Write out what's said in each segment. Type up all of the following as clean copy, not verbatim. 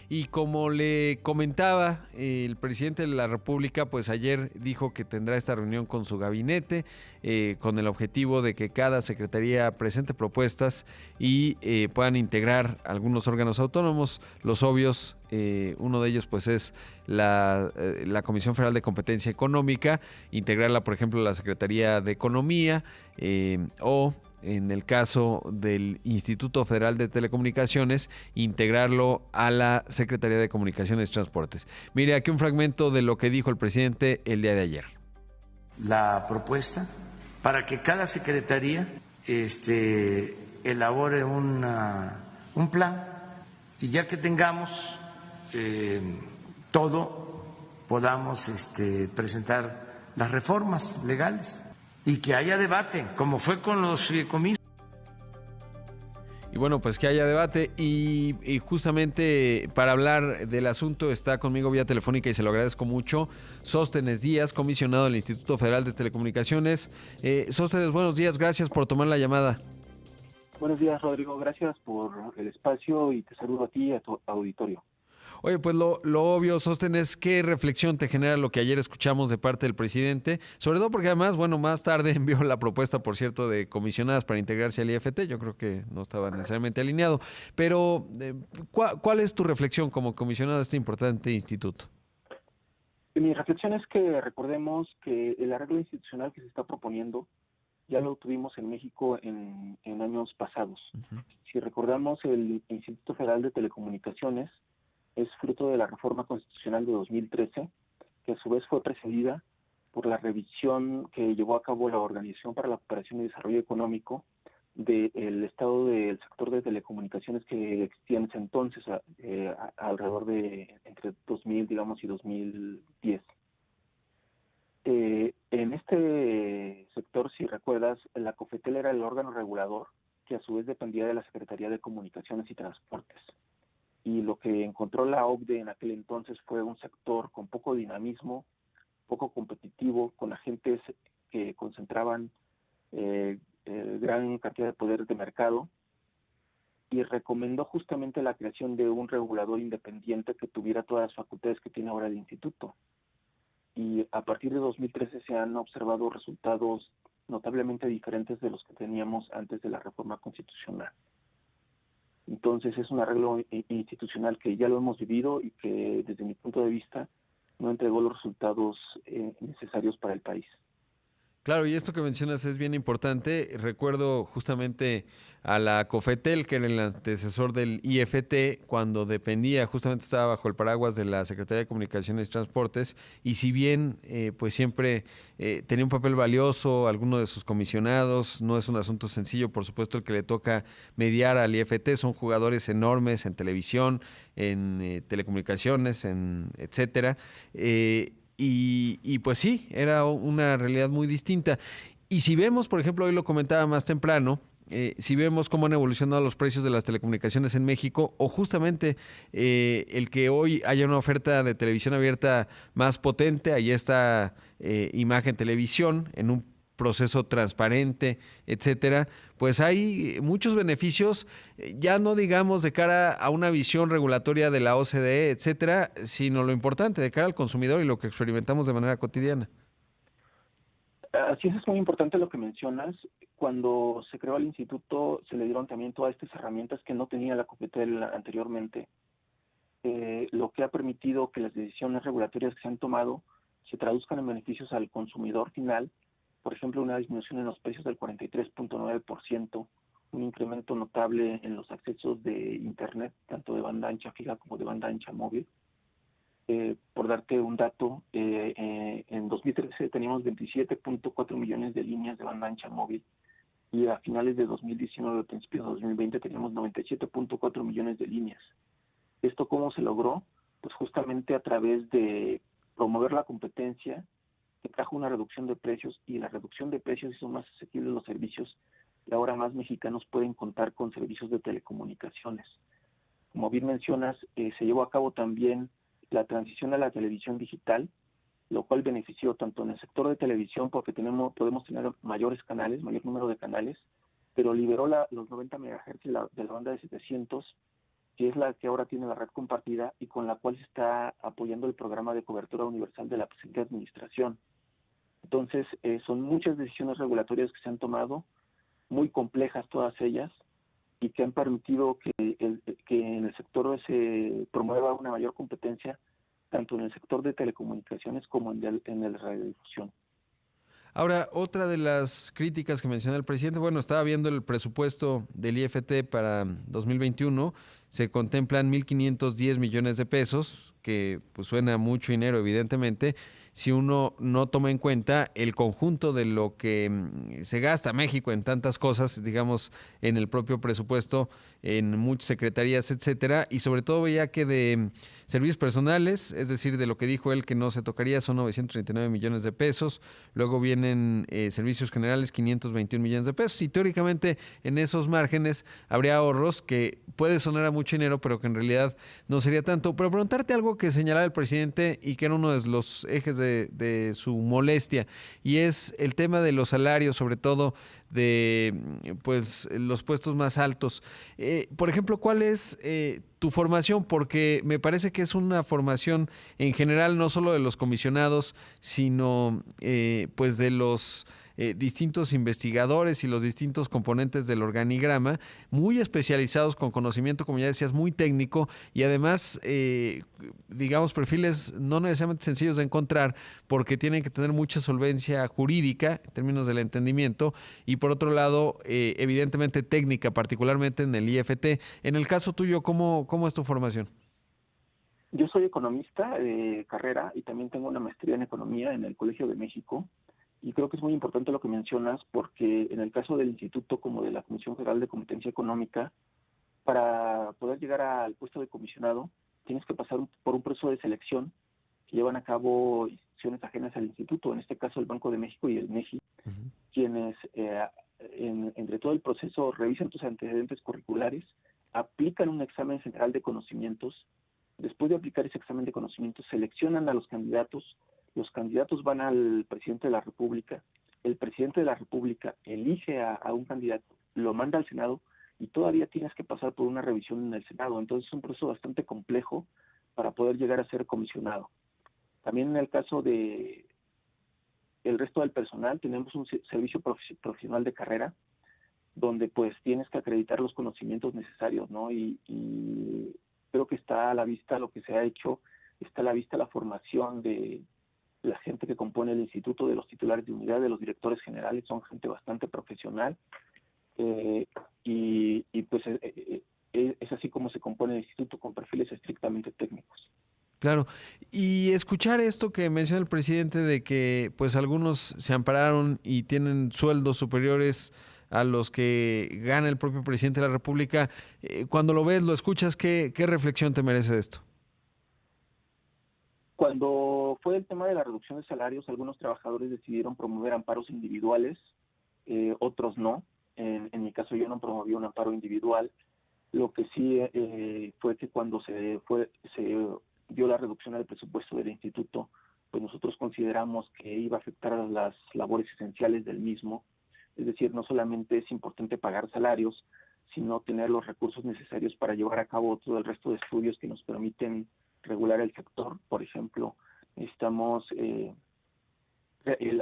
Y como le comentaba, el presidente de la República, pues ayer dijo que tendrá esta reunión con su gabinete, con el objetivo de que cada secretaría presente propuestas y puedan integrar algunos órganos autónomos. Los obvios, uno de ellos pues es la Comisión Federal de Competencia Económica, integrarla, por ejemplo, la Secretaría de Economía, o en el caso del Instituto Federal de Telecomunicaciones, integrarlo a la Secretaría de Comunicaciones y Transportes. Mire, aquí un fragmento de lo que dijo el presidente el día de ayer. La propuesta para que cada secretaría elabore un plan y ya que tengamos todo, podamos presentar las reformas legales y que haya debate, como fue con los fideicomisos. Y bueno, pues que haya debate y justamente para hablar del asunto está conmigo vía telefónica y se lo agradezco mucho, Sóstenes Díaz, comisionado del Instituto Federal de Telecomunicaciones. Sóstenes, buenos días, gracias por tomar la llamada. Buenos días, Rodrigo, gracias por el espacio y te saludo a ti y a tu auditorio. Oye, pues lo obvio, Sóstenes, ¿qué reflexión te genera lo que ayer escuchamos de parte del presidente? Sobre todo porque además, bueno, más tarde envió la propuesta, por cierto, de comisionadas para integrarse al IFT. Yo creo que no estaba necesariamente alineado. Pero, ¿cuál es tu reflexión como comisionado de este importante instituto? Mi reflexión es que recordemos que el arreglo institucional que se está proponiendo ya lo tuvimos en México en años pasados. Uh-huh. Si recordamos, el Instituto Federal de Telecomunicaciones es fruto de la reforma constitucional de 2013, que a su vez fue precedida por la revisión que llevó a cabo la Organización para la Cooperación y Desarrollo Económico del estado del sector de telecomunicaciones que existía en ese entonces, alrededor de entre 2000, digamos, y 2010. En este sector, si recuerdas, la COFETEL era el órgano regulador que a su vez dependía de la Secretaría de Comunicaciones y Transportes. Y lo que encontró la OCDE en aquel entonces fue un sector con poco dinamismo, poco competitivo, con agentes que concentraban gran cantidad de poder de mercado, y recomendó justamente la creación de un regulador independiente que tuviera todas las facultades que tiene ahora el instituto. Y a partir de 2013 se han observado resultados notablemente diferentes de los que teníamos antes de la reforma constitucional. Entonces es un arreglo institucional que ya lo hemos vivido y que desde mi punto de vista no entregó los resultados necesarios para el país. Claro, y esto que mencionas es bien importante. Recuerdo justamente a la COFETEL, que era el antecesor del IFT, cuando dependía, justamente estaba bajo el paraguas de la Secretaría de Comunicaciones y Transportes, y si bien pues siempre tenía un papel valioso, alguno de sus comisionados, no es un asunto sencillo, por supuesto, el que le toca mediar al IFT, son jugadores enormes en televisión, en telecomunicaciones, en etcétera. Y pues sí, era una realidad muy distinta. Y si vemos, por ejemplo, hoy lo comentaba más temprano, si vemos cómo han evolucionado los precios de las telecomunicaciones en México, o justamente el que hoy haya una oferta de televisión abierta más potente, ahí está Imagen Televisión, en un proceso transparente, etcétera, pues hay muchos beneficios, ya no digamos de cara a una visión regulatoria de la OCDE, etcétera, sino lo importante de cara al consumidor y lo que experimentamos de manera cotidiana. Así es muy importante lo que mencionas. Cuando se creó el instituto se le dieron también todas estas herramientas que no tenía la COFETEL anteriormente, lo que ha permitido que las decisiones regulatorias que se han tomado se traduzcan en beneficios al consumidor final. Por ejemplo, una disminución en los precios del 43.9%, un incremento notable en los accesos de Internet, tanto de banda ancha fija como de banda ancha móvil. Por darte un dato, en 2013 teníamos 27.4 millones de líneas de banda ancha móvil y a finales de 2019, a principios de 2020, teníamos 97.4 millones de líneas. ¿Esto cómo se logró? Pues justamente a través de promover la competencia, que trajo una reducción de precios, y la reducción de precios hizo más asequibles los servicios, y ahora más mexicanos pueden contar con servicios de telecomunicaciones. Como bien mencionas, se llevó a cabo también la transición a la televisión digital, lo cual benefició tanto en el sector de televisión, porque podemos tener mayores canales, mayor número de canales, pero liberó los 90 MHz de la banda de 700 que es la que ahora tiene la red compartida y con la cual se está apoyando el programa de cobertura universal de la presente administración. Entonces, son muchas decisiones regulatorias que se han tomado, muy complejas todas ellas, y que han permitido que en el sector se promueva una mayor competencia, tanto en el sector de telecomunicaciones como en el de radiodifusión. Ahora, otra de las críticas que menciona el presidente, bueno, estaba viendo el presupuesto del IFT para 2021, se contemplan 1.510 millones de pesos, que pues suena mucho dinero, evidentemente, si uno no toma en cuenta el conjunto de lo que se gasta México en tantas cosas, digamos, en el propio presupuesto, en muchas secretarías, etcétera, y sobre todo veía que de servicios personales, es decir, de lo que dijo él que no se tocaría, son 939 millones de pesos, luego vienen servicios generales, 521 millones de pesos, y teóricamente en esos márgenes habría ahorros que puede sonar a mucho dinero, pero que en realidad no sería tanto. Pero preguntarte algo que señalaba el presidente y que era uno de los ejes de su molestia, y es el tema de los salarios, sobre todo de pues los puestos más altos. Por ejemplo, ¿cuál es tu formación? Porque me parece que es una formación en general, no solo de los comisionados, sino pues de los distintos investigadores y los distintos componentes del organigrama, muy especializados con conocimiento, como ya decías, muy técnico y además, digamos, perfiles no necesariamente sencillos de encontrar porque tienen que tener mucha solvencia jurídica en términos del entendimiento y por otro lado, evidentemente técnica, particularmente en el IFT. En el caso tuyo, ¿cómo es tu formación? Yo soy economista de carrera y también tengo una maestría en economía en el Colegio de México. Y creo que es muy importante lo que mencionas porque en el caso del instituto como de la Comisión Federal de Competencia Económica, para poder llegar al puesto de comisionado, tienes que pasar por un proceso de selección que llevan a cabo instituciones ajenas al instituto, en este caso el Banco de México y el MEGI, Uh-huh. quienes entre todo el proceso revisan tus antecedentes curriculares, aplican un examen general de conocimientos. Después de aplicar ese examen de conocimientos, seleccionan a los candidatos van al presidente de la República, el presidente de la República elige a un candidato, lo manda al Senado y todavía tienes que pasar por una revisión en el Senado. Entonces es un proceso bastante complejo para poder llegar a ser comisionado. También en el caso de el resto del personal, tenemos un servicio profesional de carrera, donde pues tienes que acreditar los conocimientos necesarios, ¿no? Y creo que está a la vista lo que se ha hecho, está a la vista la formación de la gente que compone el instituto, de los titulares de unidad, de los directores generales, son gente bastante profesional, y pues es así como se compone el instituto, con perfiles estrictamente técnicos. Claro, y escuchar esto que menciona el presidente de que pues algunos se ampararon y tienen sueldos superiores a los que gana el propio presidente de la República, cuando lo ves, lo escuchas, ¿qué reflexión te merece esto? Cuando fue el tema de la reducción de salarios, algunos trabajadores decidieron promover amparos individuales, otros no. En mi caso yo no promoví un amparo individual. Lo que sí fue que cuando se dio la reducción al presupuesto del instituto, pues nosotros consideramos que iba a afectar a las labores esenciales del mismo. Es decir, no solamente es importante pagar salarios, sino tener los recursos necesarios para llevar a cabo todo el resto de estudios que nos permiten regular el sector. Por ejemplo, necesitamos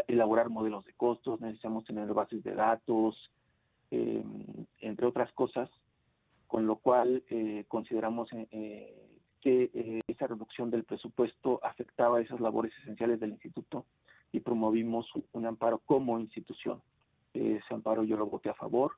elaborar modelos de costos, necesitamos tener bases de datos, entre otras cosas, con lo cual consideramos que esa reducción del presupuesto afectaba esas labores esenciales del instituto y promovimos un amparo como institución. Ese amparo yo lo voté a favor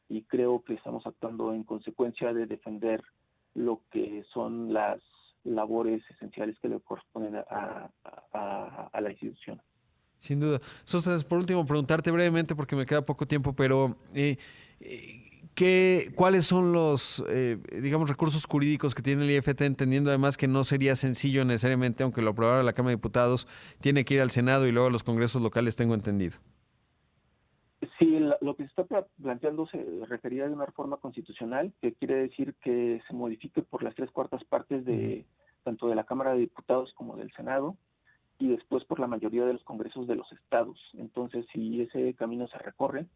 y creo que estamos actuando en consecuencia de defender lo que son las labores esenciales que le corresponden a la institución. Sin duda. Sostras, por último, preguntarte brevemente, porque me queda poco tiempo, pero ¿cuáles son los, digamos, recursos jurídicos que tiene el IFT, entendiendo además que no sería sencillo necesariamente, aunque lo aprobara la Cámara de Diputados, tiene que ir al Senado y luego a los congresos locales, tengo entendido? Sí, lo que se está planteando se requería de una reforma constitucional, que quiere decir que se modifique por las 3/4 partes de tanto de la Cámara de Diputados como del Senado, y después por la mayoría de los congresos de los estados. Entonces, si ese camino se recorre,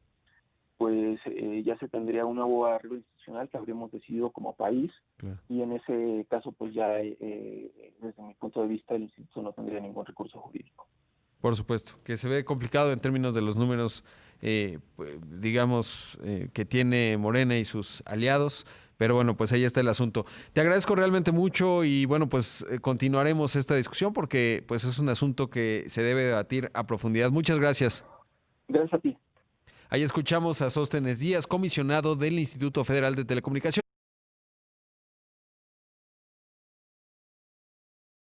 pues ya se tendría un nuevo arreglo institucional que habríamos decidido como país, Claro. y en ese caso pues ya desde mi punto de vista el instituto no tendría ningún recurso jurídico. Por supuesto, que se ve complicado en términos de los números, digamos, que tiene Morena y sus aliados, pero bueno, pues ahí está el asunto. Te agradezco realmente mucho y bueno, pues continuaremos esta discusión porque pues es un asunto que se debe debatir a profundidad. Muchas gracias. Gracias a ti. Ahí escuchamos a Sóstenes Díaz, comisionado del Instituto Federal de Telecomunicaciones.